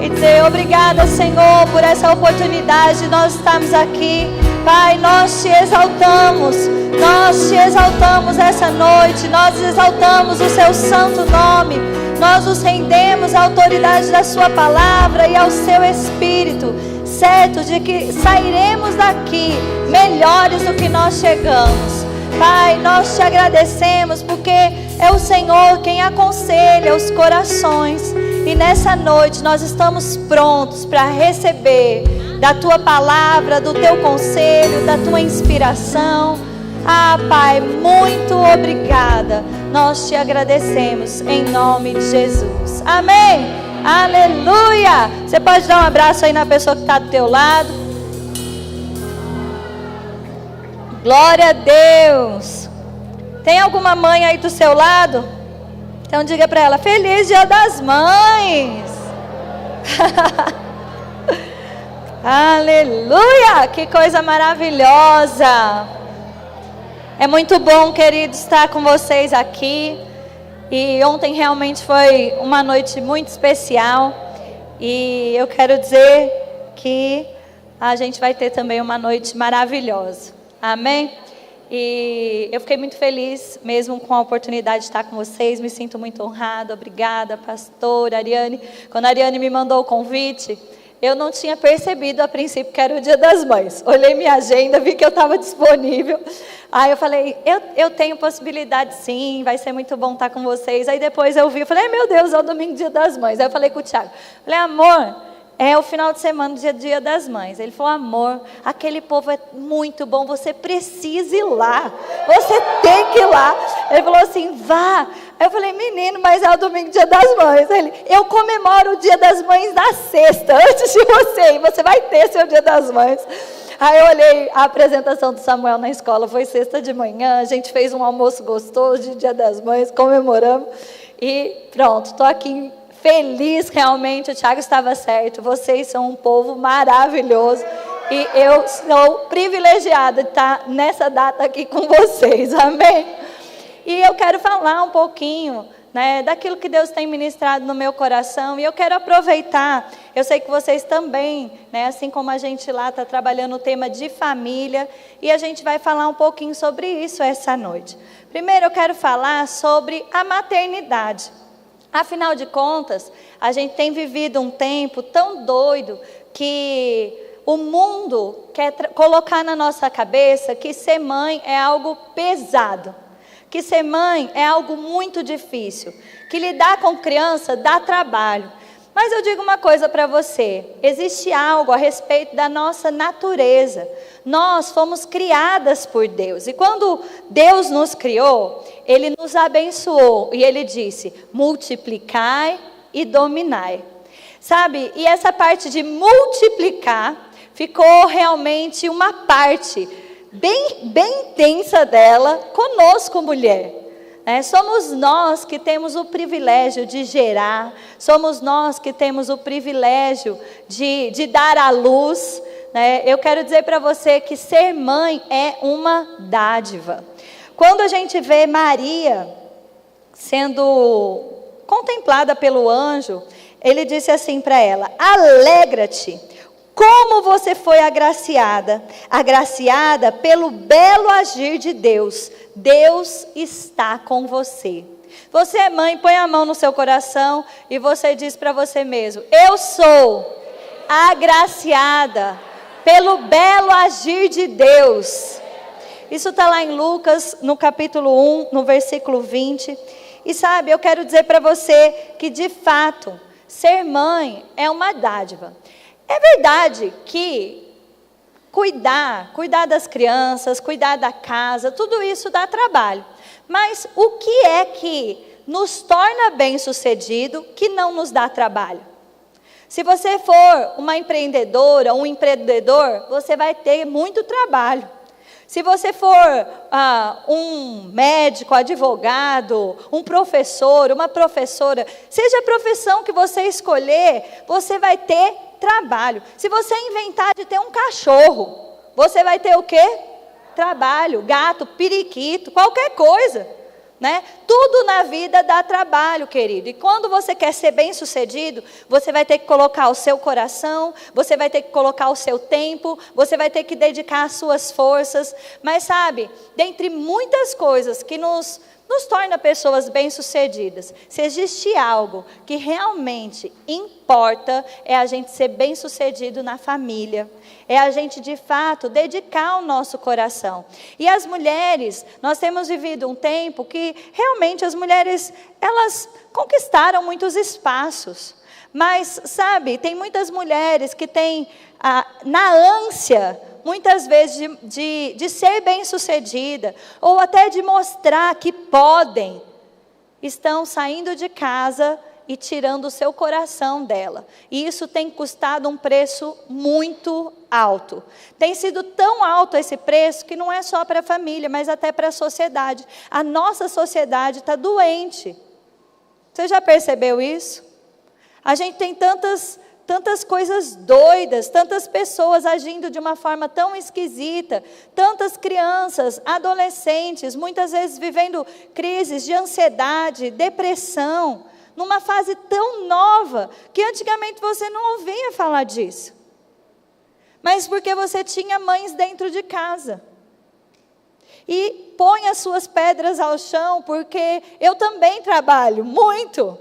e dizer obrigada, Senhor, por essa oportunidade de nós estarmos aqui. Pai, nós te exaltamos essa noite, nós exaltamos o seu santo nome, nós nos rendemos à autoridade da sua palavra e ao seu Espírito, certo de que sairemos daqui melhores do que nós chegamos. Pai, nós te agradecemos porque é o Senhor quem aconselha os corações. E nessa noite nós estamos prontos para receber da tua palavra, do teu conselho, da tua inspiração. Ah, Pai, muito obrigada. Nós te agradecemos em nome de Jesus. Amém. Aleluia. Você pode dar um abraço aí na pessoa que está do teu lado. Glória a Deus. Tem alguma mãe aí do seu lado? Então diga para ela, feliz Dia das Mães. Aleluia, que coisa maravilhosa. É muito bom, queridos, estar com vocês aqui. E ontem realmente foi uma noite muito especial. E eu quero dizer que a gente vai ter também uma noite maravilhosa. Amém? E eu fiquei muito feliz mesmo com a oportunidade de estar com vocês. Me sinto muito honrada. Obrigada, pastora Ariane. Quando a Ariane me mandou o convite, eu não tinha percebido a princípio que era o Dia das Mães. Olhei minha agenda, vi que eu estava disponível. Aí eu falei, eu tenho possibilidade sim, vai ser muito bom estar com vocês. Aí depois eu vi, eu falei, meu Deus, é o domingo, Dia das Mães. Aí eu falei com o Thiago, falei, amor, é o final de semana do Dia das Mães. Ele falou, amor, aquele povo é muito bom, você precisa ir lá. Você tem que ir lá. Ele falou assim, vá. Aí eu falei, menino, mas é o domingo, Dia das Mães. Ele, eu comemoro o Dia das Mães na sexta, antes de você. E você vai ter seu Dia das Mães. Aí eu olhei a apresentação do Samuel na escola, foi sexta de manhã, a gente fez um almoço gostoso de Dia das Mães, comemoramos. E pronto, estou aqui feliz realmente, o Thiago estava certo, vocês são um povo maravilhoso e eu sou privilegiada de estar nessa data aqui com vocês, amém? E eu quero falar um pouquinho, né, daquilo que Deus tem ministrado no meu coração e eu quero aproveitar, eu sei que vocês também, né, assim como a gente lá está trabalhando o tema de família e a gente vai falar um pouquinho sobre isso essa noite. Primeiro eu quero falar sobre a maternidade. Afinal de contas, a gente tem vivido um tempo tão doido que o mundo quer colocar na nossa cabeça que ser mãe é algo pesado, que ser mãe é algo muito difícil, que lidar com criança dá trabalho. Mas eu digo uma coisa para você, existe algo a respeito da nossa natureza. Nós fomos criadas por Deus. E quando Deus nos criou, Ele nos abençoou. E Ele disse, multiplicai e dominai. Sabe, e essa parte de multiplicar ficou realmente uma parte bem intensa dela conosco, mulher. Somos nós que temos o privilégio de gerar, somos nós que temos o privilégio de dar à luz. Eu quero dizer para você que ser mãe é uma dádiva. Quando a gente vê Maria sendo contemplada pelo anjo, ele disse assim para ela, alegra-te, como você foi agraciada pelo belo agir de Deus. Deus está com você. Você é mãe, põe a mão no seu coração e você diz para você mesmo, eu sou agraciada pelo belo agir de Deus. Isso está lá em Lucas, no capítulo 1, no versículo 20. E sabe, eu quero dizer para você que de fato, ser mãe é uma dádiva. É verdade que cuidar das crianças, cuidar da casa, tudo isso dá trabalho. Mas o que é que nos torna bem-sucedido que não nos dá trabalho? Se você for uma empreendedora, um empreendedor, você vai ter muito trabalho. Se você for um médico, advogado, um professor, uma professora, seja a profissão que você escolher, você vai ter trabalho. Se você inventar de ter um cachorro, você vai ter o quê? Trabalho, gato, periquito, qualquer coisa. né? Tudo na vida dá trabalho, querido. E quando você quer ser bem-sucedido, você vai ter que colocar o seu coração, você vai ter que colocar o seu tempo, você vai ter que dedicar as suas forças. Mas sabe, dentre muitas coisas que nos torna pessoas bem-sucedidas, se existe algo que realmente importa, é a gente ser bem-sucedido na família. É a gente, de fato, dedicar o nosso coração. E as mulheres, nós temos vivido um tempo que, realmente, as mulheres, elas conquistaram muitos espaços. Mas, sabe, tem muitas mulheres que têm, na ânsia, muitas vezes, de ser bem-sucedida, ou até de mostrar que podem, estão saindo de casa e tirando o seu coração dela. E isso tem custado um preço muito alto. Tem sido tão alto esse preço que não é só para a família, mas até para a sociedade. A nossa sociedade está doente. Você já percebeu isso? A gente tem tantas coisas doidas, tantas pessoas agindo de uma forma tão esquisita, tantas crianças, adolescentes, muitas vezes vivendo crises de ansiedade, depressão, numa fase tão nova, que antigamente você não ouvia falar disso. Mas porque você tinha mães dentro de casa. E põe as suas pedras ao chão, porque eu também trabalho muito.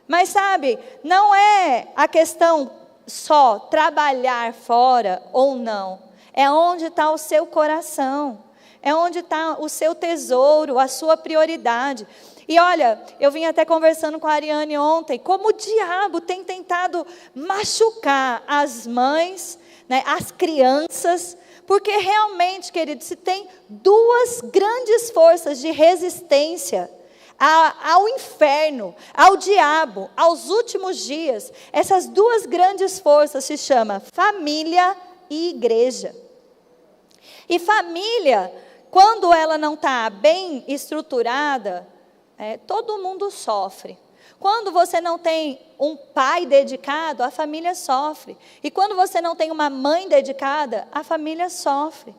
Mas sabe, não é a questão só trabalhar fora ou não. É onde está o seu coração. É onde está o seu tesouro, a sua prioridade. E olha, eu vim até conversando com a Ariane ontem, como o diabo tem tentado machucar as mães, né, as crianças, porque realmente, querido, se tem duas grandes forças de resistência ao inferno, ao diabo, aos últimos dias, essas duas grandes forças se chamam família e igreja. E família, quando ela não está bem estruturada, todo mundo sofre. Quando você não tem um pai dedicado, a família sofre. E quando você não tem uma mãe dedicada, a família sofre.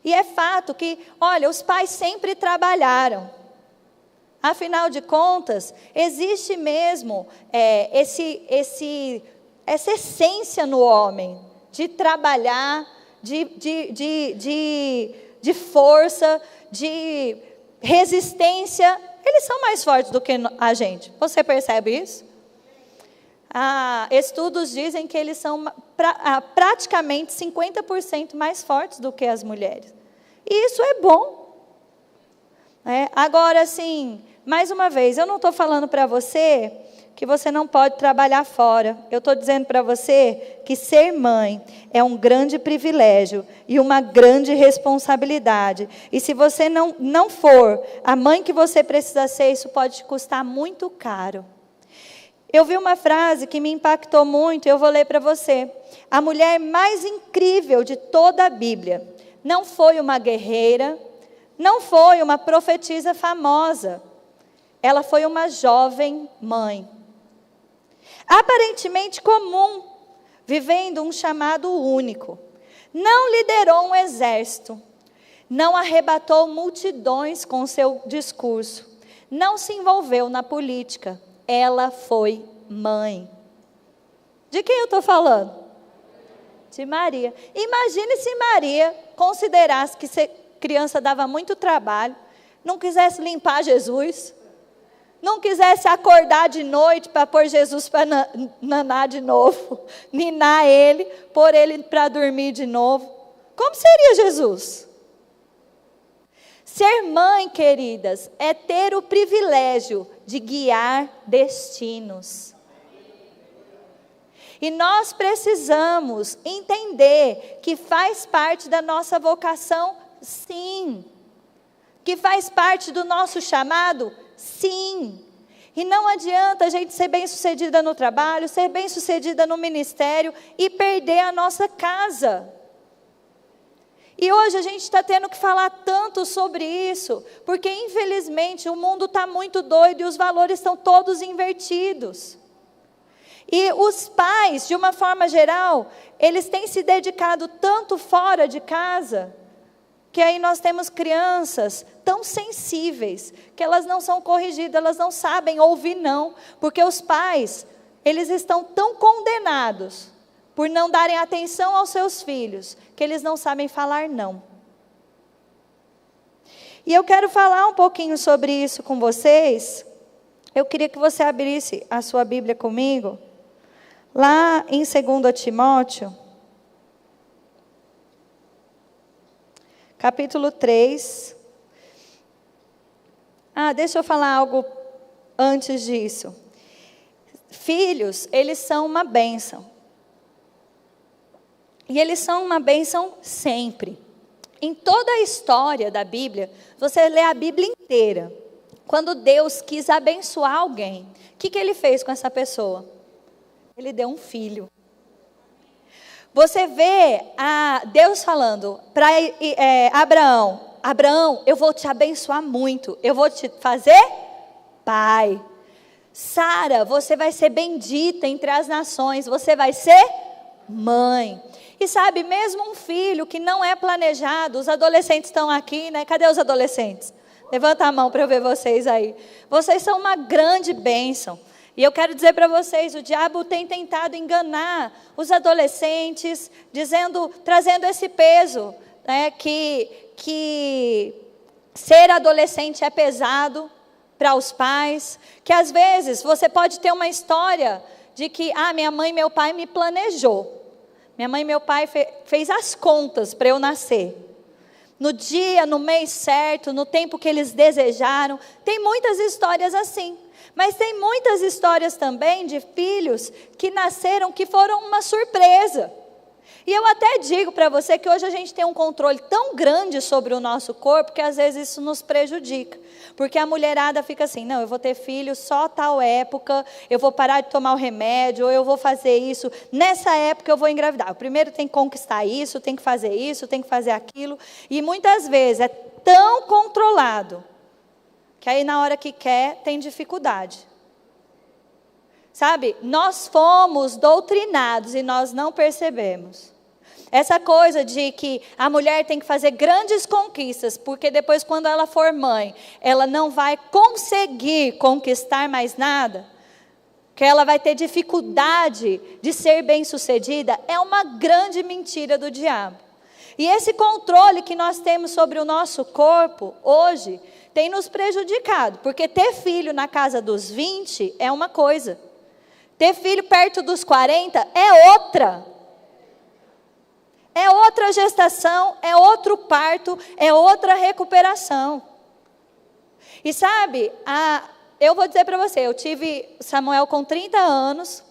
E é fato que, olha, os pais sempre trabalharam. Afinal de contas, existe mesmo essa essência no homem, de trabalhar, de força, de resistência. Eles são mais fortes do que a gente. Você percebe isso? Estudos dizem que eles são praticamente 50% mais fortes do que as mulheres. E isso é bom. Agora, assim, mais uma vez, eu não estou falando para você que você não pode trabalhar fora. Eu estou dizendo para você que ser mãe é um grande privilégio e uma grande responsabilidade. E se você não for a mãe que você precisa ser, isso pode te custar muito caro. Eu vi uma frase que me impactou muito, eu vou ler para você. A mulher mais incrível de toda a Bíblia não foi uma guerreira, não foi uma profetisa famosa. Ela foi uma jovem mãe. Aparentemente comum, vivendo um chamado único. Não liderou um exército. Não arrebatou multidões com seu discurso. Não se envolveu na política. Ela foi mãe. De quem eu estou falando? De Maria. Imagine se Maria considerasse que ser criança dava muito trabalho, não quisesse limpar Jesus, não quisesse acordar de noite para pôr Jesus para nanar de novo, ninar ele, pôr ele para dormir de novo. Como seria Jesus? Ser mãe, queridas, é ter o privilégio de guiar destinos. E nós precisamos entender que faz parte da nossa vocação, sim. Que faz parte do nosso chamado, sim. E não adianta a gente ser bem-sucedida no trabalho, ser bem-sucedida no ministério e perder a nossa casa. E hoje a gente está tendo que falar tanto sobre isso, porque infelizmente o mundo está muito doido e os valores estão todos invertidos. E os pais, de uma forma geral, eles têm se dedicado tanto fora de casa, que aí nós temos crianças tão tão sensíveis, que elas não são corrigidas, elas não sabem ouvir não, porque os pais, eles estão tão condenados por não darem atenção aos seus filhos, que eles não sabem falar não. E eu quero falar um pouquinho sobre isso com vocês. Eu queria que você abrisse a sua Bíblia comigo, lá em 2 Timóteo, capítulo 3. Deixa eu falar algo antes disso. Filhos, eles são uma bênção. E eles são uma bênção sempre. Em toda a história da Bíblia, você lê a Bíblia inteira. Quando Deus quis abençoar alguém, o que ele fez com essa pessoa? Ele deu um filho. Você vê Deus falando para Abraão: Abraão, eu vou te abençoar muito, eu vou te fazer pai. Sara, você vai ser bendita entre as nações, você vai ser mãe. E sabe, mesmo um filho que não é planejado, os adolescentes estão aqui, né? Cadê os adolescentes? Levanta a mão para eu ver vocês aí. Vocês são uma grande bênção. E eu quero dizer para vocês, o diabo tem tentado enganar os adolescentes, trazendo esse peso, né, que ser adolescente é pesado para os pais, que às vezes você pode ter uma história de que, minha mãe e meu pai me planejou. Minha mãe e meu pai fez as contas para eu nascer. No dia, no mês certo, no tempo que eles desejaram. Tem muitas histórias assim. Mas tem muitas histórias também de filhos que nasceram, que foram uma surpresa. E eu até digo para você que hoje a gente tem um controle tão grande sobre o nosso corpo, que às vezes isso nos prejudica. Porque a mulherada fica assim: não, eu vou ter filho só tal época, eu vou parar de tomar o remédio, ou eu vou fazer isso, nessa época eu vou engravidar. Primeiro tem que conquistar isso, tem que fazer isso, tem que fazer aquilo. E muitas vezes é tão controlado, que aí na hora que quer, tem dificuldade. Sabe, nós fomos doutrinados e nós não percebemos. Essa coisa de que a mulher tem que fazer grandes conquistas, porque depois quando ela for mãe, ela não vai conseguir conquistar mais nada, que ela vai ter dificuldade de ser bem-sucedida, é uma grande mentira do diabo. E esse controle que nós temos sobre o nosso corpo hoje, tem nos prejudicado, porque ter filho na casa dos 20 é uma coisa, ter filho perto dos 40 é outra. É outra gestação, é outro parto, é outra recuperação. E sabe, eu vou dizer para você, eu tive Samuel com 30 anos,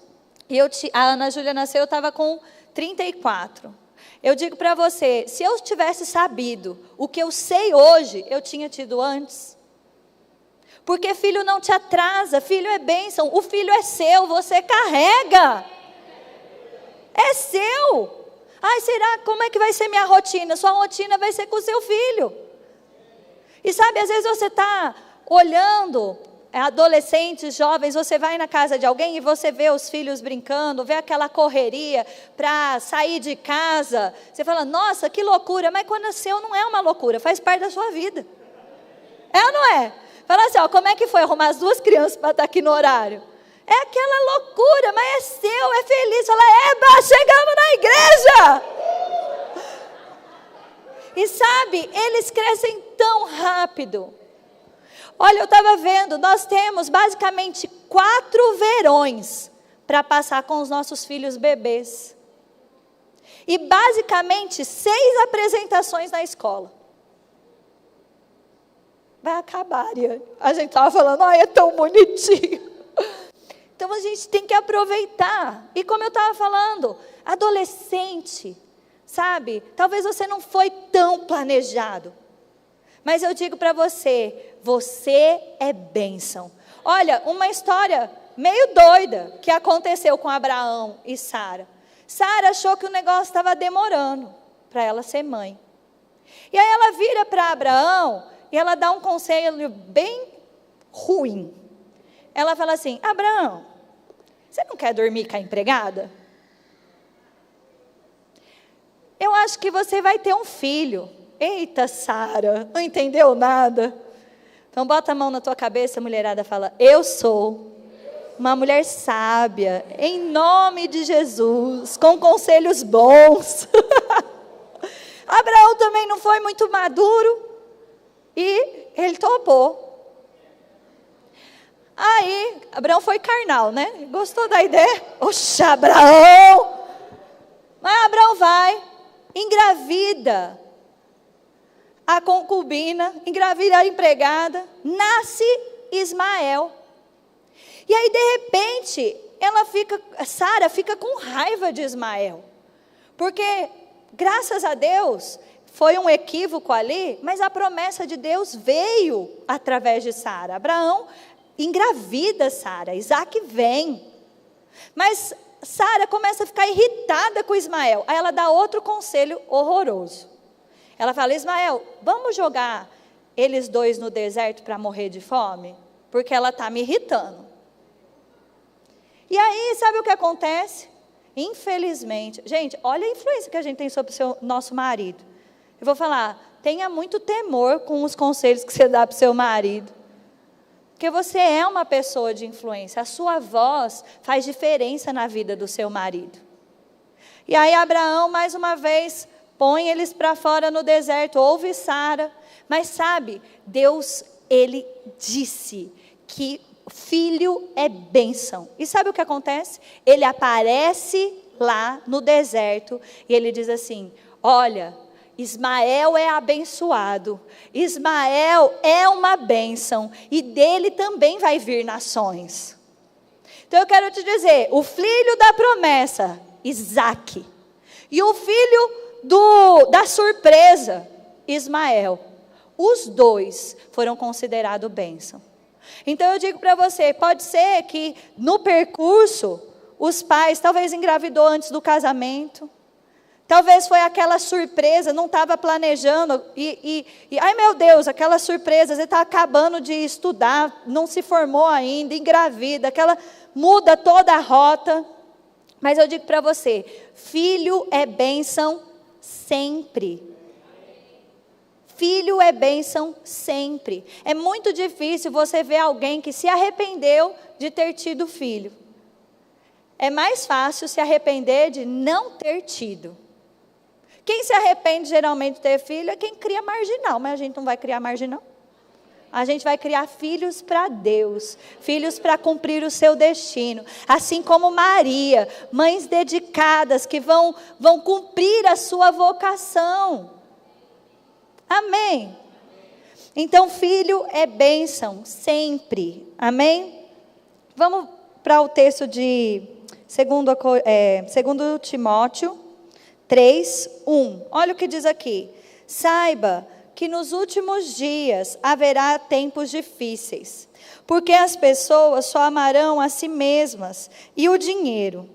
e a Ana Júlia nasceu, eu estava com 34. Eu digo para você, se eu tivesse sabido o que eu sei hoje, eu tinha tido antes. Porque filho não te atrasa, filho é bênção, o filho é seu, você carrega. É seu. Será? Como é que vai ser minha rotina? Sua rotina vai ser com o seu filho. E sabe, às vezes você está olhando, adolescentes, jovens, você vai na casa de alguém e você vê os filhos brincando, vê aquela correria para sair de casa. Você fala, nossa, que loucura. Mas quando é seu, não é uma loucura, faz parte da sua vida. É ou não é? Fala assim, como é que foi arrumar as 2 crianças para estar aqui no horário? É aquela loucura, mas é seu, é feliz. Fala, chegamos na igreja. E sabe, eles crescem tão rápido. Olha, eu estava vendo, nós temos basicamente 4 verões para passar com os nossos filhos bebês. E basicamente 6 apresentações na escola. Vai acabar, Ariane. A gente estava falando, é tão bonitinho. Então a gente tem que aproveitar. E como eu estava falando, adolescente, sabe? Talvez você não foi tão planejado. Mas eu digo para você, você é bênção. Olha, uma história meio doida que aconteceu com Abraão e Sara. Sara achou que o negócio estava demorando para ela ser mãe. E aí ela vira para Abraão e ela dá um conselho bem ruim. Ela fala assim, Abraão, você não quer dormir com a empregada? Eu acho que você vai ter um filho Eita, Sara, não entendeu nada? Então bota a mão na tua cabeça, mulherada, fala: eu sou uma mulher sábia, em nome de Jesus, com conselhos bons. Abraão também não foi muito maduro e ele topou. Aí, Abraão foi carnal, né? Gostou da ideia? Oxa, Abraão! Mas Abraão vai, engravida a concubina, engravida a empregada, nasce Ismael. E aí, de repente, Sara fica com raiva de Ismael. Porque, graças a Deus, foi um equívoco ali, mas a promessa de Deus veio através de Sara. Abraão engravida Sara, Isaac vem. Mas Sara começa a ficar irritada com Ismael. Aí ela dá outro conselho horroroso. Ela fala: Ismael, vamos jogar eles dois no deserto para morrer de fome? Porque ela está me irritando. E aí, sabe o que acontece? Infelizmente, gente, olha a influência que a gente tem sobre o nosso marido. Eu vou falar: tenha muito temor com os conselhos que você dá para o seu marido. Porque você é uma pessoa de influência. A sua voz faz diferença na vida do seu marido. E aí Abraão, mais uma vez, põe eles para fora no deserto, ouve Sara. Mas sabe, Deus, Ele disse que filho é bênção. E sabe o que acontece? Ele aparece lá no deserto e ele diz assim: olha, Ismael é abençoado, Ismael é uma bênção, e dele também vai vir nações. Então eu quero te dizer, o filho da promessa, Isaac, e o filho da surpresa, Ismael, os dois foram considerados bênção. Então eu digo para você, pode ser que no percurso, os pais talvez engravidou antes do casamento, talvez foi aquela surpresa, não estava planejando, ai meu Deus, aquela surpresa, você está acabando de estudar, não se formou ainda, engravida, muda toda a rota. Mas eu digo para você, filho é bênção sempre. Filho é bênção sempre. É muito difícil você ver alguém que se arrependeu de ter tido filho. É mais fácil se arrepender de não ter tido. Quem se arrepende geralmente de ter filho é quem cria marginal, mas a gente não vai criar marginal. A gente vai criar filhos para Deus, filhos para cumprir o seu destino. Assim como Maria, mães dedicadas que vão cumprir a sua vocação. Amém? Então, filho é bênção sempre. Amém? Vamos para o texto de 2 Timóteo 3:1. Olha o que diz aqui: saiba que nos últimos dias haverá tempos difíceis, porque as pessoas só amarão a si mesmas e o dinheiro.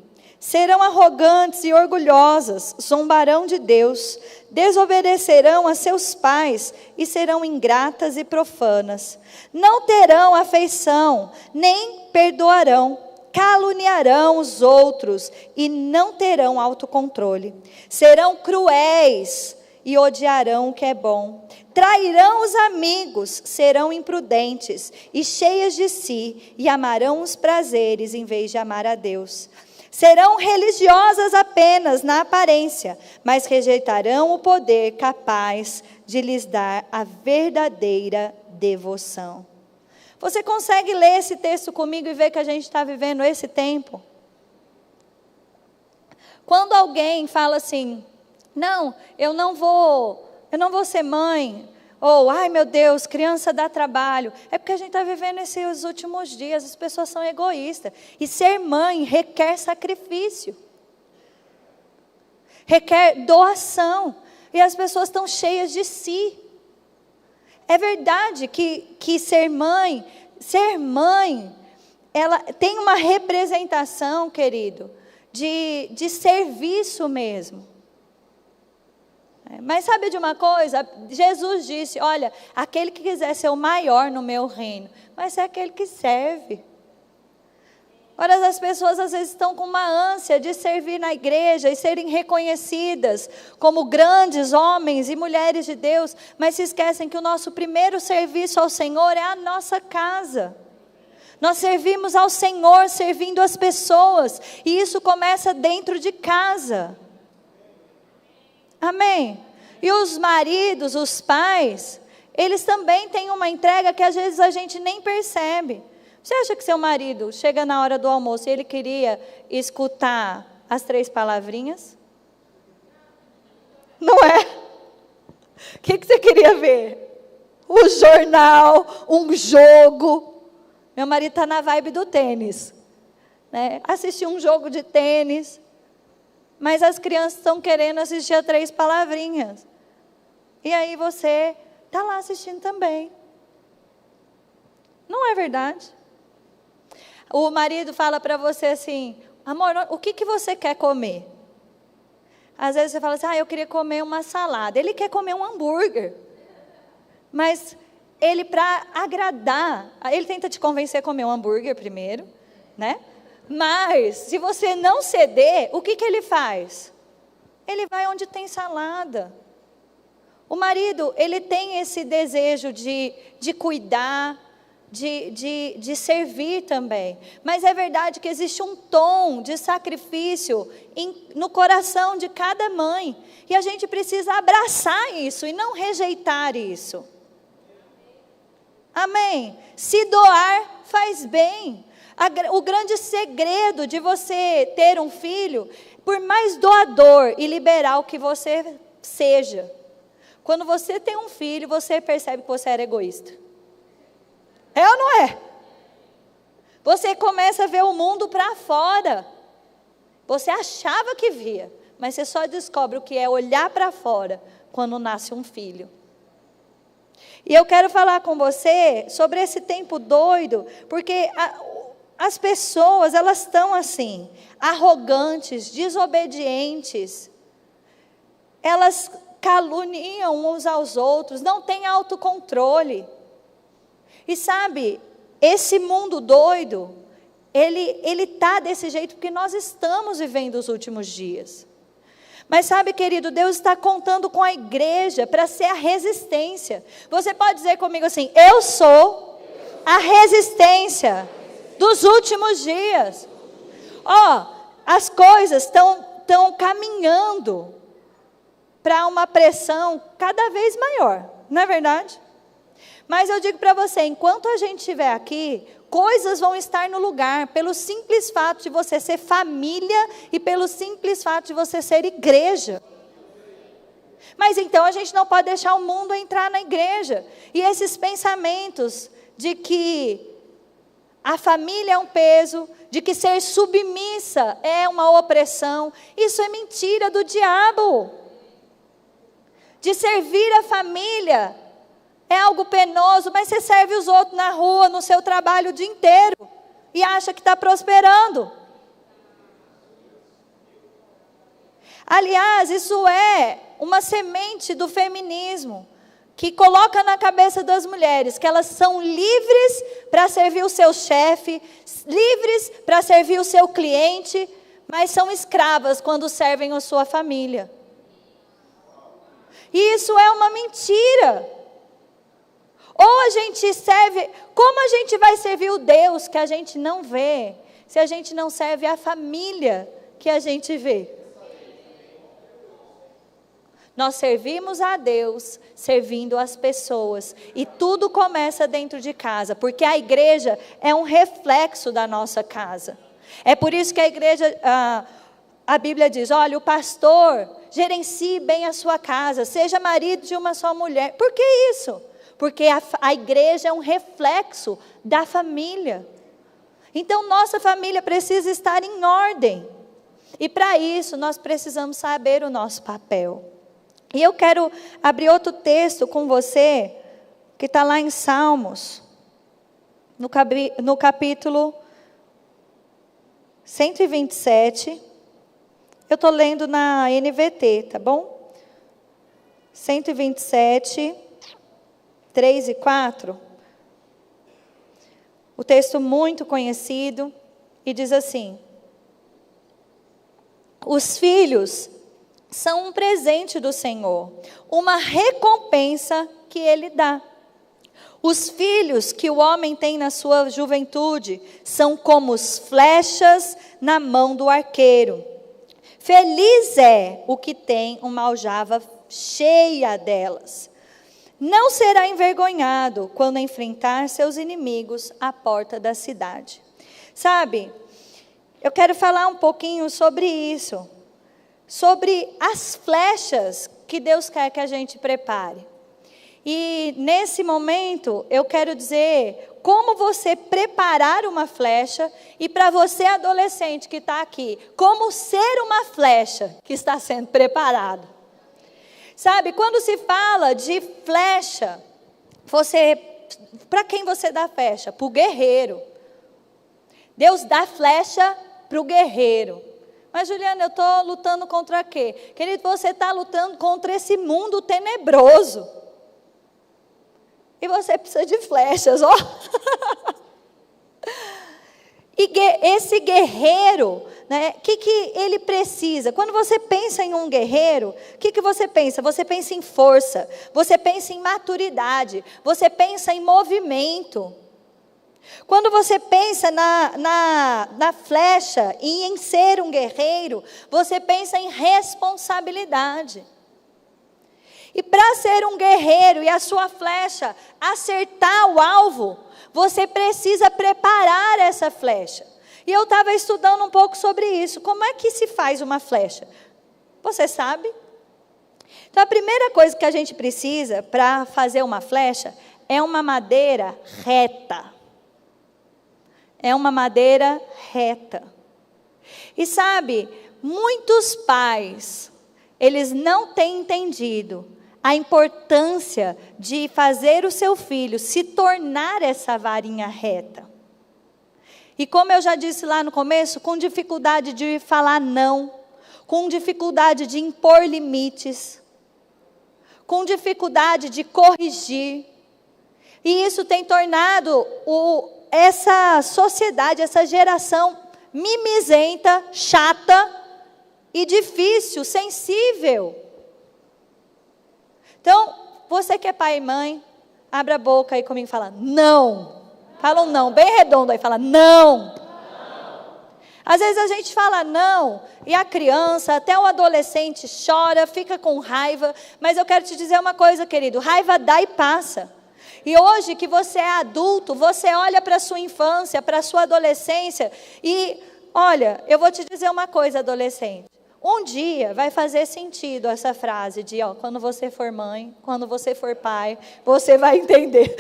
Serão arrogantes e orgulhosas, zombarão de Deus, desobedecerão a seus pais e serão ingratas e profanas. Não terão afeição, nem perdoarão. Caluniarão os outros e não terão autocontrole. Serão cruéis e odiarão o que é bom. Trairão os amigos, serão imprudentes e cheias de si, e amarão os prazeres em vez de amar a Deus. Serão religiosas apenas na aparência, mas rejeitarão o poder capaz de lhes dar a verdadeira devoção. Você consegue ler esse texto comigo e ver que a gente está vivendo esse tempo? Quando alguém fala assim: não, eu não vou ser mãe, ou ai meu Deus, criança dá trabalho, é porque a gente está vivendo esses últimos dias, as pessoas são egoístas, e ser mãe requer sacrifício, requer doação, e as pessoas estão cheias de si. É verdade que ser mãe, ela tem uma representação, querido, de serviço mesmo. Mas sabe de uma coisa? Jesus disse: olha, aquele que quiser ser o maior no meu reino, vai ser aquele que serve. Ora, as pessoas às vezes estão com uma ânsia de servir na igreja e serem reconhecidas como grandes homens e mulheres de Deus, mas se esquecem que o nosso primeiro serviço ao Senhor é a nossa casa. Nós servimos ao Senhor servindo as pessoas, e isso começa dentro de casa. Amém? E os maridos, os pais, eles também têm uma entrega que às vezes a gente nem percebe. Você acha que seu marido chega na hora do almoço e ele queria escutar as 3 palavrinhas? Não é? O que você queria ver? Um jornal, um jogo. Meu marido está na vibe do tênis, né? Assistir um jogo de tênis. Mas as crianças estão querendo assistir a 3 palavrinhas. E aí você está lá assistindo também. Não é verdade? O marido fala para você assim: amor, o que você quer comer? Às vezes você fala assim: eu queria comer uma salada. Ele quer comer um hambúrguer. Mas ele, para agradar, ele tenta te convencer a comer um hambúrguer primeiro, né? Mas, se você não ceder, o que ele faz? Ele vai onde tem salada. O marido, ele tem esse desejo de cuidar, de servir também. Mas é verdade que existe um tom de sacrifício no coração de cada mãe. E a gente precisa abraçar isso e não rejeitar isso. Amém? Se doar faz bem. O grande segredo de você ter um filho, por mais doador e liberal que você seja, quando você tem um filho, você percebe que você era egoísta. É ou não é? Você começa a ver o mundo para fora. Você achava que via, mas você só descobre o que é olhar para fora quando nasce um filho. E eu quero falar com você sobre esse tempo doido, porque as pessoas, elas estão assim, arrogantes, desobedientes, elas caluniam uns aos outros, não têm autocontrole. E sabe, esse mundo doido, ele está desse jeito porque nós estamos vivendo os últimos dias. Mas sabe, querido, Deus está contando com a igreja para ser a resistência. Você pode dizer comigo assim: eu sou a resistência dos últimos dias. As coisas estão caminhando para uma pressão cada vez maior, não é verdade? Mas eu digo para você, enquanto a gente estiver aqui, coisas vão estar no lugar, pelo simples fato de você ser família e pelo simples fato de você ser igreja. Mas então a gente não pode deixar o mundo entrar na igreja. E esses pensamentos de que a família é um peso, de que ser submissa é uma opressão, isso é mentira do diabo. De servir a família é algo penoso, mas você serve os outros na rua, no seu trabalho o dia inteiro, e acha que está prosperando. Aliás, isso é uma semente do feminismo, que coloca na cabeça das mulheres que elas são livres para servir o seu chefe, livres para servir o seu cliente, mas são escravas quando servem a sua família. E isso é uma mentira. Ou a gente serve, como a gente vai servir o Deus que a gente não vê, se a gente não serve a família que a gente vê? Nós servimos a Deus, servindo as pessoas, e tudo começa dentro de casa, porque a igreja é um reflexo da nossa casa. É por isso que a igreja, a Bíblia diz, olha, o pastor gerencie bem a sua casa, seja marido de uma só mulher. Por que isso? Porque a igreja é um reflexo da família. Então, nossa família precisa estar em ordem. E para isso, nós precisamos saber o nosso papel. E eu quero abrir outro texto com você, que está lá em Salmos, no capítulo 127. Eu estou lendo na NVT, tá bom? 127, 3 e 4. O texto muito conhecido e diz assim: os filhos são um presente do Senhor, uma recompensa que Ele dá. Os filhos que o homem tem na sua juventude são como flechas na mão do arqueiro. Feliz é o que tem uma aljava cheia delas. Não será envergonhado quando enfrentar seus inimigos à porta da cidade. Sabe, eu quero falar um pouquinho sobre isso, sobre as flechas que Deus quer que a gente prepare. E nesse momento eu quero dizer como você preparar uma flecha, e para você adolescente que está aqui, como ser uma flecha que está sendo preparado. Sabe, quando se fala de flecha, para quem você dá flecha? Para o guerreiro. Deus dá flecha para o guerreiro. Mas Juliana, eu estou lutando contra quê? Querido, você está lutando contra esse mundo tenebroso. E você precisa de flechas, ó. E esse guerreiro, né, o que ele precisa? Quando você pensa em um guerreiro, o que você pensa? Você pensa em força, você pensa em maturidade, você pensa em movimento. Quando você pensa na flecha e em ser um guerreiro, você pensa em responsabilidade. E para ser um guerreiro e a sua flecha acertar o alvo, você precisa preparar essa flecha. E eu estava estudando um pouco sobre isso. Como é que se faz uma flecha? Você sabe? Então a primeira coisa que a gente precisa para fazer uma flecha é uma madeira reta. É uma madeira reta. E sabe, muitos pais, eles não têm entendido a importância de fazer o seu filho se tornar essa varinha reta. E como eu já disse lá no começo, com dificuldade de falar não, com dificuldade de impor limites, com dificuldade de corrigir. E isso tem tornado essa sociedade, essa geração mimizenta, chata e difícil, sensível. Então, você que é pai e mãe, abra a boca aí comigo e fala, não. Fala um não, bem redondo aí, fala, não. Às vezes a gente fala não, e a criança, até o adolescente chora, fica com raiva, mas eu quero te dizer uma coisa, querido, raiva dá e passa. E hoje que você é adulto, você olha para a sua infância, para a sua adolescência, e olha, eu vou te dizer uma coisa, adolescente. Um dia vai fazer sentido essa frase de, quando você for mãe, quando você for pai, você vai entender.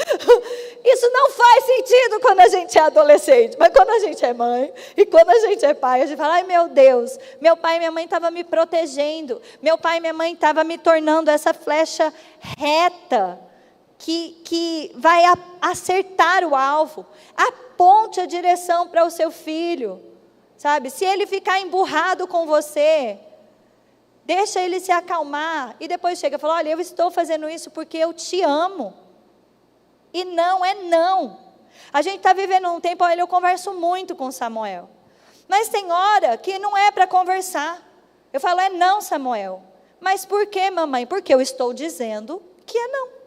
Isso não faz sentido quando a gente é adolescente, mas quando a gente é mãe e quando a gente é pai, a gente fala, ai meu Deus, meu pai e minha mãe estavam me protegendo, meu pai e minha mãe estavam me tornando essa flecha reta, que vai acertar o alvo, aponte a direção para o seu filho. Sabe, se ele ficar emburrado com você, deixa ele se acalmar, e depois chega e fala, olha, eu estou fazendo isso porque eu te amo, e não é não. A gente está vivendo um tempo, olha, eu converso muito com Samuel, mas tem hora que não é para conversar, eu falo, é não, Samuel, mas por que, mamãe? Porque eu estou dizendo que é não.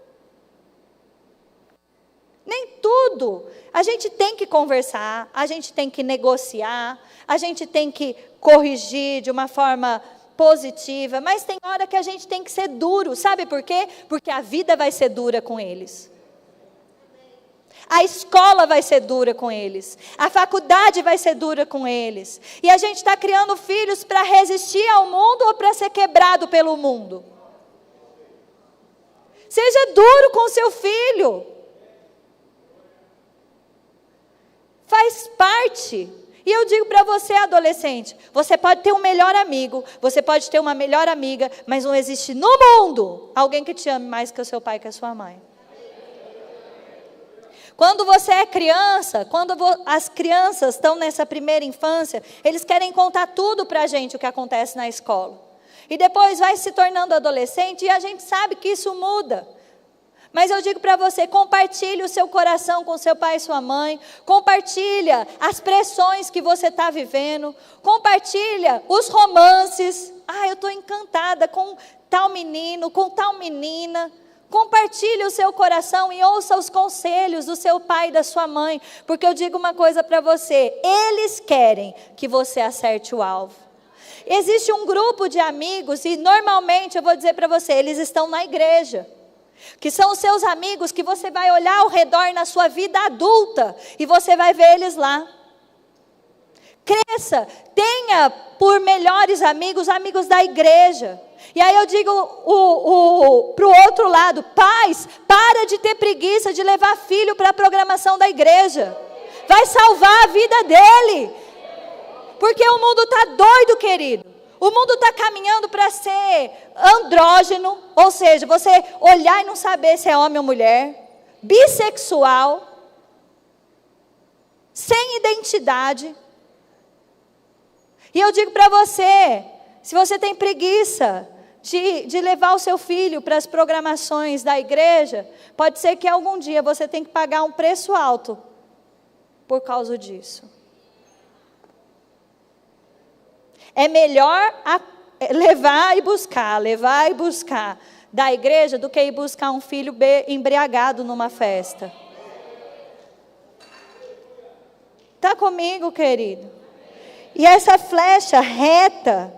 Nem tudo. A gente tem que conversar, a gente tem que negociar, a gente tem que corrigir de uma forma positiva, mas tem hora que a gente tem que ser duro. Sabe por quê? Porque a vida vai ser dura com eles. A escola vai ser dura com eles. A faculdade vai ser dura com eles. E a gente está criando filhos para resistir ao mundo ou para ser quebrado pelo mundo? Seja duro com o seu filho. Faz parte. E eu digo para você, adolescente, você pode ter um melhor amigo, você pode ter uma melhor amiga, mas não existe no mundo alguém que te ame mais que o seu pai, que a sua mãe. Quando você é criança, quando as crianças estão nessa primeira infância, eles querem contar tudo para a gente o que acontece na escola. E depois vai se tornando adolescente e a gente sabe que isso muda. Mas eu digo para você, compartilhe o seu coração com seu pai e sua mãe, compartilha as pressões que você está vivendo, compartilha os romances. Eu estou encantada com tal menino, com tal menina. Compartilhe o seu coração e ouça os conselhos do seu pai e da sua mãe, porque eu digo uma coisa para você, eles querem que você acerte o alvo. Existe um grupo de amigos e normalmente eu vou dizer para você, eles estão na igreja. Que são os seus amigos que você vai olhar ao redor na sua vida adulta e você vai ver eles lá. Cresça, tenha por melhores amigos, amigos da igreja. E aí eu digo para o outro lado, pais, para de ter preguiça de levar filho para a programação da igreja. Vai salvar a vida dele. Porque o mundo está doido, querido. O mundo está caminhando para ser andrógeno, ou seja, você olhar e não saber se é homem ou mulher, bissexual, sem identidade. E eu digo para você, se você tem preguiça de levar o seu filho para as programações da igreja, pode ser que algum dia você tenha que pagar um preço alto por causa disso. É melhor levar e buscar da igreja do que ir buscar um filho embriagado numa festa. Está comigo, querido? E essa flecha reta,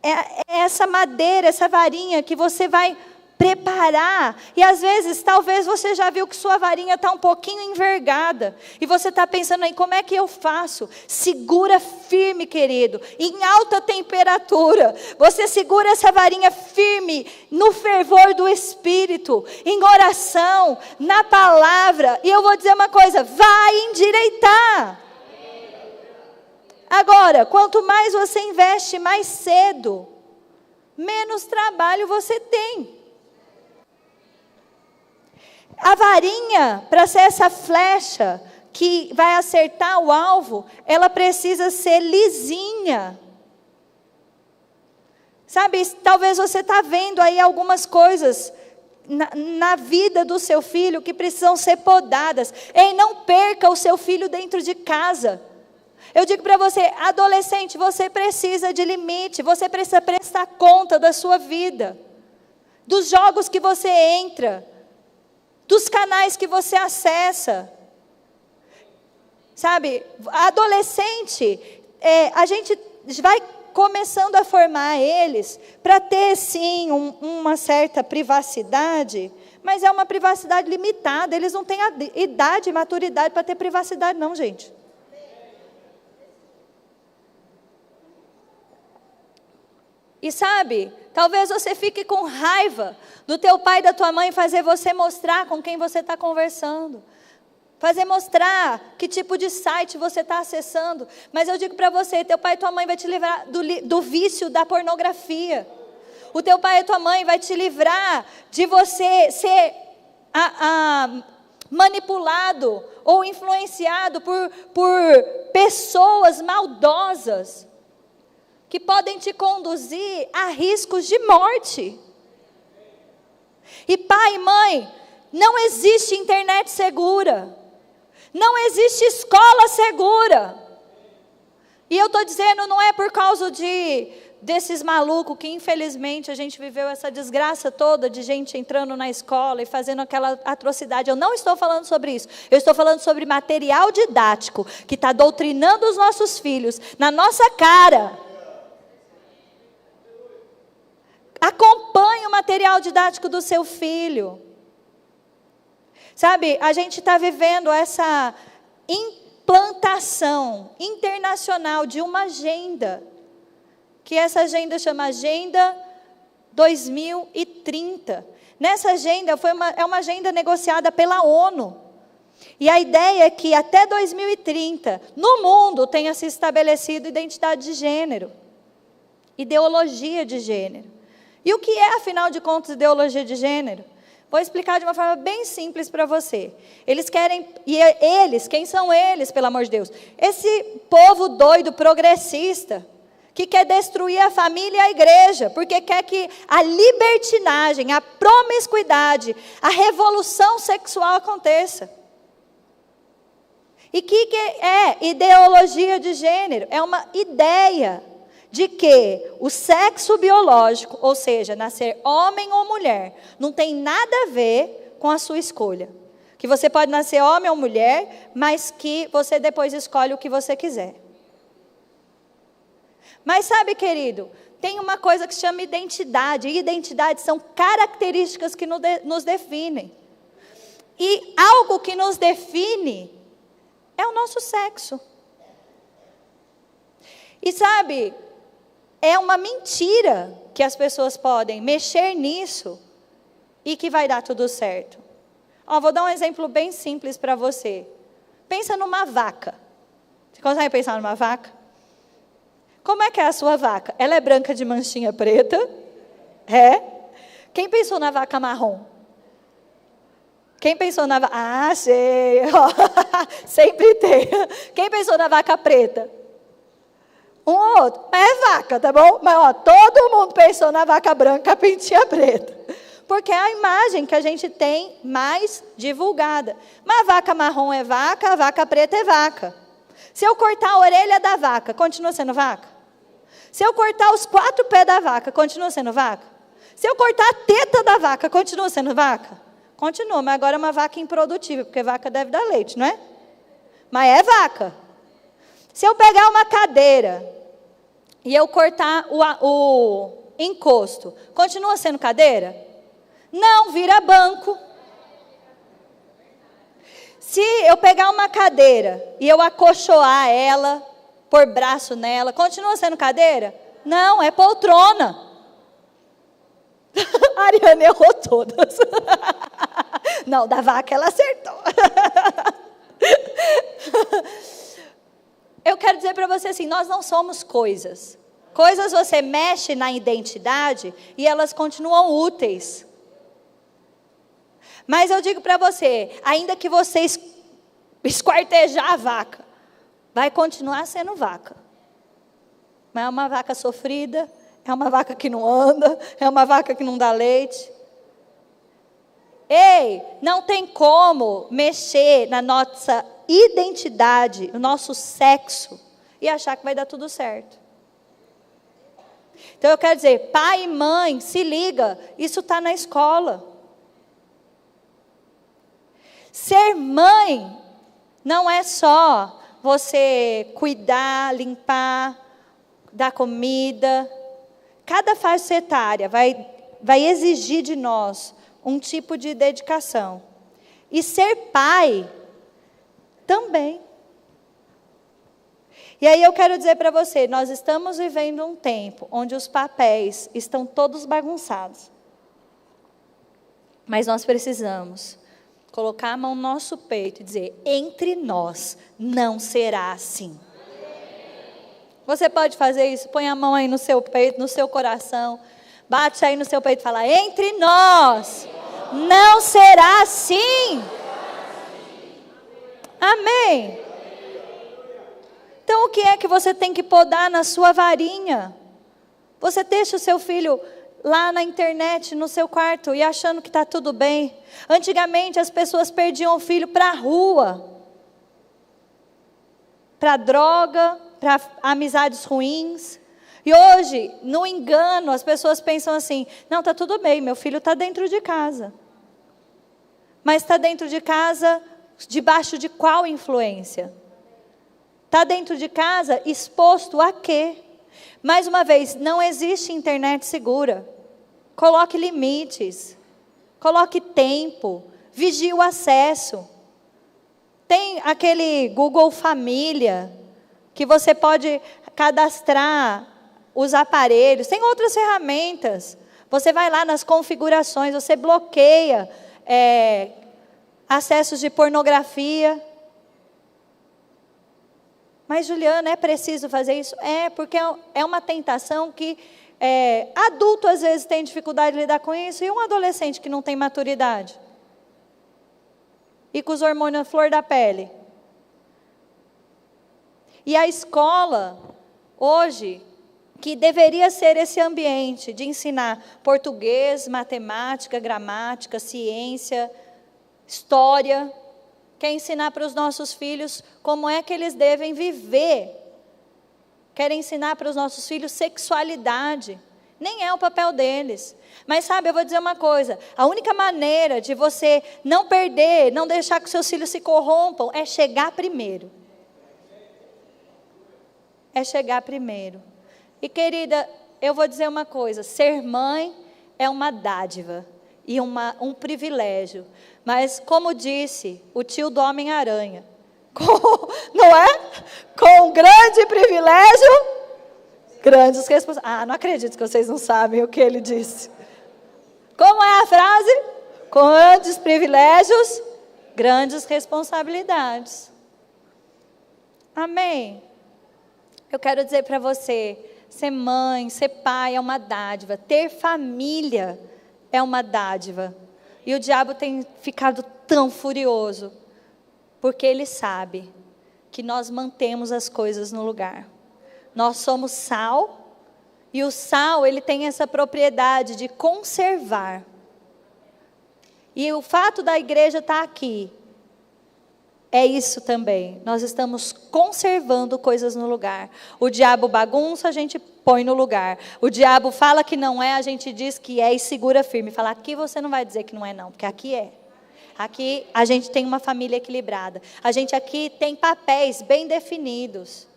é essa madeira, essa varinha que você vai preparar. E às vezes, talvez você já viu que sua varinha está um pouquinho envergada. E você está pensando aí, como é que eu faço? Segura firme, querido, em alta temperatura. Você segura essa varinha firme no fervor do Espírito, em oração, na palavra. E eu vou dizer uma coisa, vai endireitar. Agora, quanto mais você investe mais cedo, menos trabalho você tem. A varinha, para ser essa flecha que vai acertar o alvo, ela precisa ser lisinha. Sabe, talvez você está vendo aí algumas coisas na vida do seu filho que precisam ser podadas. Ei, não perca o seu filho dentro de casa. Eu digo para você, adolescente, você precisa de limite, você precisa prestar conta da sua vida, dos jogos que você entra, dos canais que você acessa. Sabe, adolescente, a gente vai começando a formar eles para ter sim uma certa privacidade, mas é uma privacidade limitada, eles não têm a idade e maturidade para ter privacidade não, gente. E sabe, talvez você fique com raiva do teu pai e da tua mãe fazer você mostrar com quem você está conversando. Fazer mostrar que tipo de site você está acessando. Mas eu digo para você, teu pai e tua mãe vai te livrar do vício da pornografia. O teu pai e tua mãe vai te livrar de você ser manipulado ou influenciado por pessoas maldosas, que podem te conduzir a riscos de morte. E pai e mãe, não existe internet segura. Não existe escola segura. E eu estou dizendo, não é por causa desses malucos que infelizmente a gente viveu essa desgraça toda de gente entrando na escola e fazendo aquela atrocidade. Eu não estou falando sobre isso. Eu estou falando sobre material didático que está doutrinando os nossos filhos na nossa cara. Acompanhe o material didático do seu filho. Sabe, a gente está vivendo essa implantação internacional de uma agenda, que essa agenda chama Agenda 2030. Nessa agenda, é uma agenda negociada pela ONU. E a ideia é que até 2030, no mundo, tenha se estabelecido identidade de gênero, ideologia de gênero. E o que é, afinal de contas, ideologia de gênero? Vou explicar de uma forma bem simples para você. Eles querem, quem são eles, pelo amor de Deus? Esse povo doido, progressista, que quer destruir a família e a igreja, porque quer que a libertinagem, a promiscuidade, a revolução sexual aconteça. E que é ideologia de gênero? É uma ideia de que o sexo biológico, ou seja, nascer homem ou mulher, não tem nada a ver com a sua escolha. Que você pode nascer homem ou mulher, mas que você depois escolhe o que você quiser. Mas sabe, querido, tem uma coisa que se chama identidade. E identidade são características que nos definem. E algo que nos define é o nosso sexo. E sabe, é uma mentira que as pessoas podem mexer nisso e que vai dar tudo certo. Vou dar um exemplo bem simples para você. Pensa numa vaca. Você consegue pensar numa vaca? Como é que é a sua vaca? Ela é branca de manchinha preta? É? Quem pensou na vaca marrom? Quem pensou na vaca... Ah, sei. Sempre tem. Quem pensou na vaca preta? Um ou outro. Mas é vaca, tá bom? Mas todo mundo pensou na vaca branca, pintinha preta. Porque é a imagem que a gente tem mais divulgada. Mas a vaca marrom é vaca, a vaca preta é vaca. Se eu cortar a orelha da vaca, continua sendo vaca? Se eu cortar os 4 pés da vaca, continua sendo vaca? Se eu cortar a teta da vaca, continua sendo vaca? Continua, mas agora é uma vaca improdutível, porque vaca deve dar leite, não é? Mas é vaca. Se eu pegar uma cadeira e eu cortar o encosto, continua sendo cadeira? Não, vira banco. Se eu pegar uma cadeira e eu acolchoar ela, pôr braço nela, continua sendo cadeira? Não, é poltrona. A Ariane errou todas. Não, da vaca ela acertou. Eu quero dizer para você assim, nós não somos coisas. Coisas você mexe na identidade e elas continuam úteis. Mas eu digo para você, ainda que você esquartejar a vaca, vai continuar sendo vaca. Mas é uma vaca sofrida, é uma vaca que não anda, é uma vaca que não dá leite. Ei, não tem como mexer na nossa identidade, no nosso sexo, e achar que vai dar tudo certo. Então eu quero dizer, pai e mãe, se liga, isso está na escola. Ser mãe não é só você cuidar, limpar, dar comida. Cada faixa etária vai exigir de nós um tipo de dedicação. E ser pai também. E aí eu quero dizer para você, nós estamos vivendo um tempo onde os papéis estão todos bagunçados. Mas nós precisamos colocar a mão no nosso peito e dizer, entre nós não será assim. Você pode fazer isso? Põe a mão aí no seu peito, no seu coração. Bate aí no seu peito e fala, entre nós não será assim. Amém. Então o que é que você tem que podar na sua varinha? Você deixa o seu filho lá na internet, no seu quarto, e achando que está tudo bem. Antigamente as pessoas perdiam o filho para a rua. Para droga, para amizades ruins. E hoje, no engano, as pessoas pensam assim, não, está tudo bem, meu filho está dentro de casa. Mas está dentro de casa, debaixo de qual influência? Está dentro de casa, exposto a quê? Mais uma vez, não existe internet segura. Coloque limites. Coloque tempo. Vigie o acesso. Tem aquele Google Família, que você pode cadastrar os aparelhos. Tem outras ferramentas. Você vai lá nas configurações, você bloqueia acessos de pornografia. Mas, Juliana, é preciso fazer isso? É, porque é uma tentação que adulto às vezes tem dificuldade de lidar com isso, e um adolescente que não tem maturidade. E com os hormônios à flor da pele. E a escola, hoje, que deveria ser esse ambiente de ensinar português, matemática, gramática, ciência, história, quer ensinar para os nossos filhos como é que eles devem viver, quer ensinar para os nossos filhos sexualidade, nem é o papel deles. Mas sabe, eu vou dizer uma coisa, a única maneira de você não perder, não deixar que seus filhos se corrompam, é chegar primeiro. É chegar primeiro. E querida, eu vou dizer uma coisa, ser mãe é uma dádiva e um privilégio. Mas como disse o tio do Homem-Aranha, não é? Com grande privilégio, grandes responsabilidades. Não acredito que vocês não sabem o que ele disse. Como é a frase? Com grandes privilégios, grandes responsabilidades. Amém? Eu quero dizer para você, ser mãe, ser pai é uma dádiva. Ter família é uma dádiva. E o diabo tem ficado tão furioso, porque ele sabe que nós mantemos as coisas no lugar. Nós somos sal, e o sal, ele tem essa propriedade de conservar. E o fato da igreja estar aqui, é isso também. Nós estamos conservando coisas no lugar. O diabo bagunça, a gente põe no lugar. O diabo fala que não é, a gente diz que é e segura firme. Fala, aqui você não vai dizer que não é não, porque aqui é. Aqui a gente tem uma família equilibrada. A gente aqui tem papéis bem definidos.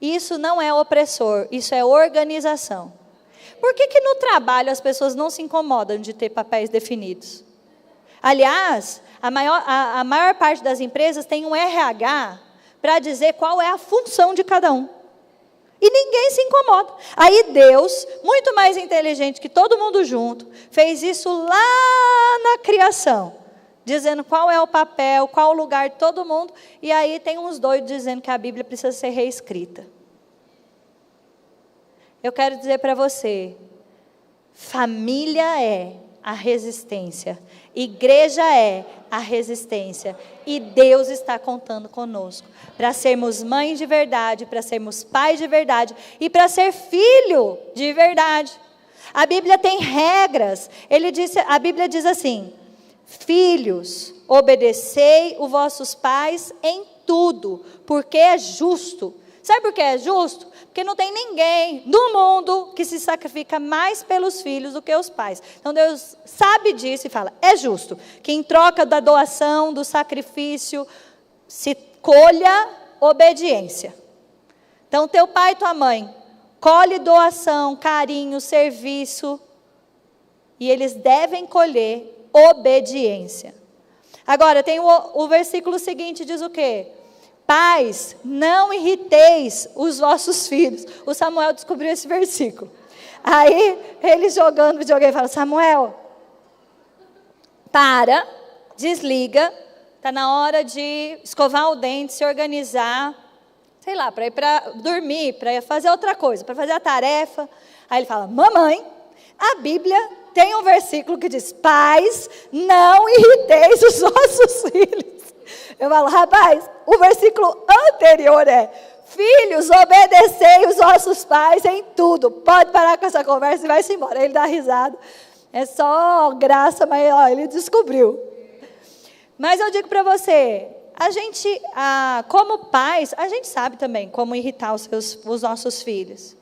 Isso não é opressor, isso é organização. Por que no trabalho as pessoas não se incomodam de ter papéis definidos? Aliás, a maior parte das empresas tem um RH para dizer qual é a função de cada um. E ninguém se incomoda. Aí Deus, muito mais inteligente que todo mundo junto, fez isso lá na criação, dizendo qual é o papel, qual o lugar de todo mundo, e aí tem uns doidos dizendo que a Bíblia precisa ser reescrita. Eu quero dizer para você, família é a resistência, igreja é a resistência, e Deus está contando conosco, para sermos mães de verdade, para sermos pais de verdade, e para ser filho de verdade. A Bíblia tem regras, a Bíblia diz assim, filhos, obedecei os vossos pais em tudo, porque é justo. Sabe por que é justo? Porque não tem ninguém no mundo que se sacrifica mais pelos filhos do que os pais. Então Deus sabe disso e fala, é justo que em troca da doação, do sacrifício, se colha obediência. Então teu pai e tua mãe, colhe doação, carinho, serviço, e eles devem colher obediência. Agora tem o versículo seguinte, diz o quê? Pais, não irriteis os vossos filhos. O Samuel descobriu esse versículo. Aí, ele jogando videogame, fala, Samuel, para, desliga, está na hora de escovar o dente, se organizar, sei lá, para ir para dormir, para fazer outra coisa, para fazer a tarefa. Aí ele fala, mamãe, a Bíblia tem um versículo que diz, pais, não irriteis os vossos filhos. Eu falo, rapaz, o versículo anterior é, filhos, obedecei os vossos pais em tudo. Pode parar com essa conversa e vai-se embora. Ele dá risada. É só graça, mas ele descobriu. Mas eu digo para você, a gente, como pais, a gente sabe também como irritar os nossos filhos.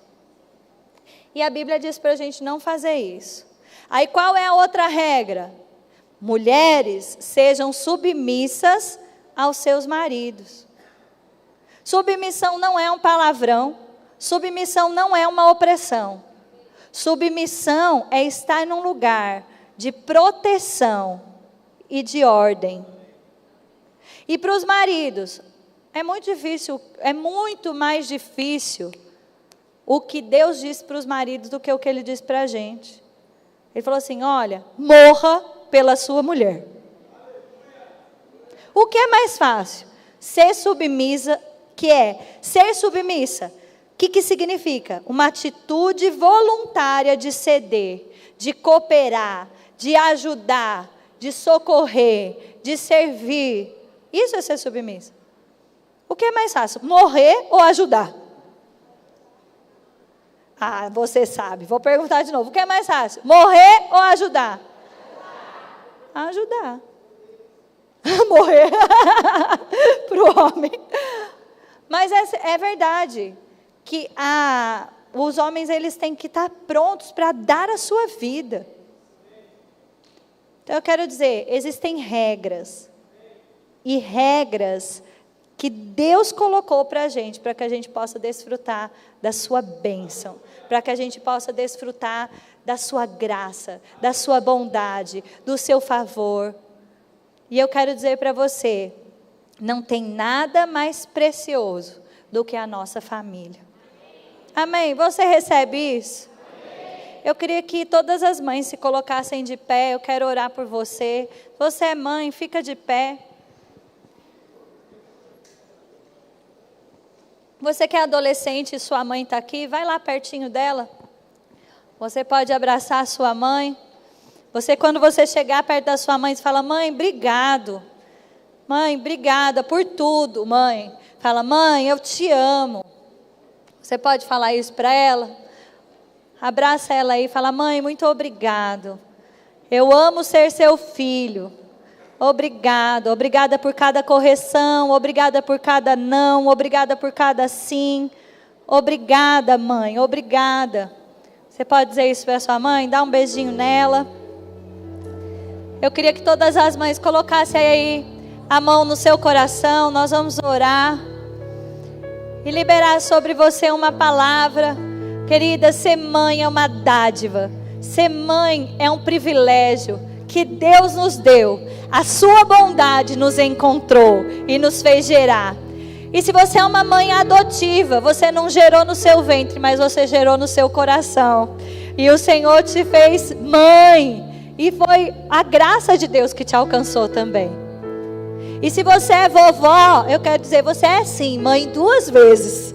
E a Bíblia diz para a gente não fazer isso. Aí qual é a outra regra? Mulheres, sejam submissas aos seus maridos. Submissão não é um palavrão, submissão não é uma opressão. Submissão é estar num lugar de proteção e de ordem. E para os maridos, é muito mais difícil o que Deus disse para os maridos do que o que Ele disse para a gente. Ele falou assim, olha, morra pela sua mulher. O que é mais fácil? Ser submissa, ser submissa. O que significa? Uma atitude voluntária de ceder, de cooperar, de ajudar, de socorrer, de servir. Isso é ser submissa. O que é mais fácil? Morrer ou ajudar? Ah, você sabe. Vou perguntar de novo. O que é mais fácil? Morrer ou ajudar? Ajudar. Morrer para o homem. Mas é verdade que os homens eles têm que estar prontos para dar a sua vida. Então eu quero dizer, existem regras. E regras que Deus colocou para que a gente possa desfrutar da sua bênção, para que a gente possa desfrutar da sua graça, da sua bondade, do seu favor. E eu quero dizer para você, não tem nada mais precioso do que a nossa família. Amém? Você recebe isso? Eu queria que todas as mães se colocassem de pé, eu quero orar por você. Você é mãe, fica de pé. Você que é adolescente e sua mãe está aqui, vai lá pertinho dela. Você pode abraçar a sua mãe. Quando você chegar perto da sua mãe, você fala, mãe, obrigado. Mãe, obrigada por tudo, mãe. Fala, mãe, eu te amo. Você pode falar isso para ela? Abraça ela aí e fala, mãe, muito obrigado. Eu amo ser seu filho. Obrigada por cada correção, obrigada por cada não, obrigada por cada sim. Obrigada, mãe, obrigada. Você pode dizer isso para sua mãe? Dá um beijinho nela. Eu queria que todas as mães colocassem aí a mão no seu coração. Nós vamos orar e liberar sobre você uma palavra. Querida, ser mãe é uma dádiva. Ser mãe é um privilégio que Deus nos deu. A sua bondade nos encontrou e nos fez gerar. E se você é uma mãe adotiva, você não gerou no seu ventre, mas você gerou no seu coração. E o Senhor te fez mãe. E foi a graça de Deus que te alcançou também. E se você é vovó, eu quero dizer, você é sim, mãe 2 vezes.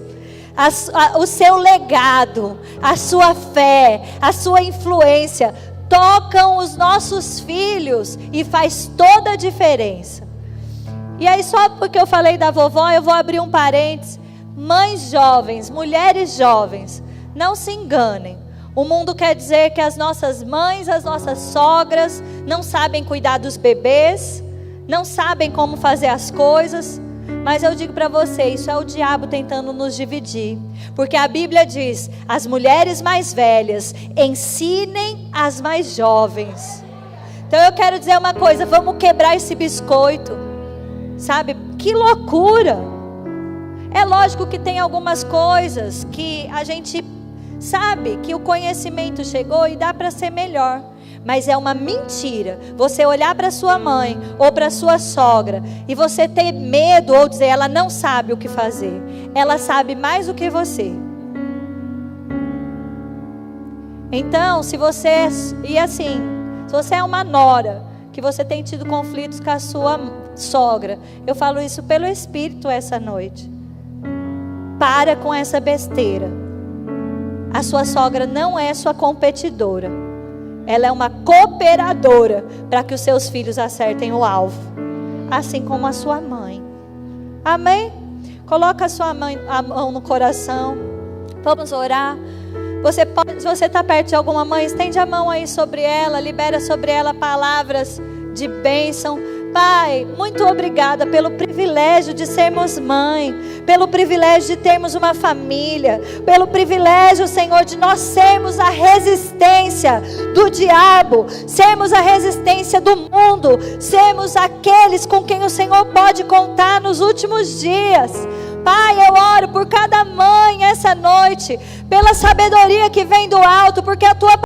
O seu legado, a sua fé, a sua influência tocam os nossos filhos e faz toda a diferença. E aí só porque eu falei da vovó, eu vou abrir um parênteses. Mães jovens, mulheres jovens, não se enganem. O mundo quer dizer que as nossas mães, as nossas sogras não sabem cuidar dos bebês, não sabem como fazer as coisas. Mas eu digo para você, isso é o diabo tentando nos dividir. Porque a Bíblia diz, as mulheres mais velhas ensinem as mais jovens. Então eu quero dizer uma coisa, vamos quebrar esse biscoito. Sabe, que loucura. É lógico que tem algumas coisas que a gente sabe que o conhecimento chegou e dá para ser melhor. Mas é uma mentira você olhar para sua mãe ou para sua sogra e você ter medo ou dizer, ela não sabe o que fazer. Ela sabe mais do que você. Então, se você é uma nora, que você tem tido conflitos com a sua sogra, eu falo isso pelo Espírito essa noite. Para com essa besteira. A sua sogra não é sua competidora. Ela é uma cooperadora para que os seus filhos acertem o alvo. Assim como a sua mãe. Amém? Coloca a mão no coração. Vamos orar. Se você está perto de alguma mãe, estende a mão aí sobre ela. Libera sobre ela palavras de bênção. Pai, muito obrigada pelo privilégio de sermos mãe, pelo privilégio de termos uma família, pelo privilégio, Senhor, de nós sermos a resistência do diabo, sermos a resistência do mundo, sermos aqueles com quem o Senhor pode contar nos últimos dias. Pai, eu oro por cada mãe essa noite, pela sabedoria que vem do alto, porque a tua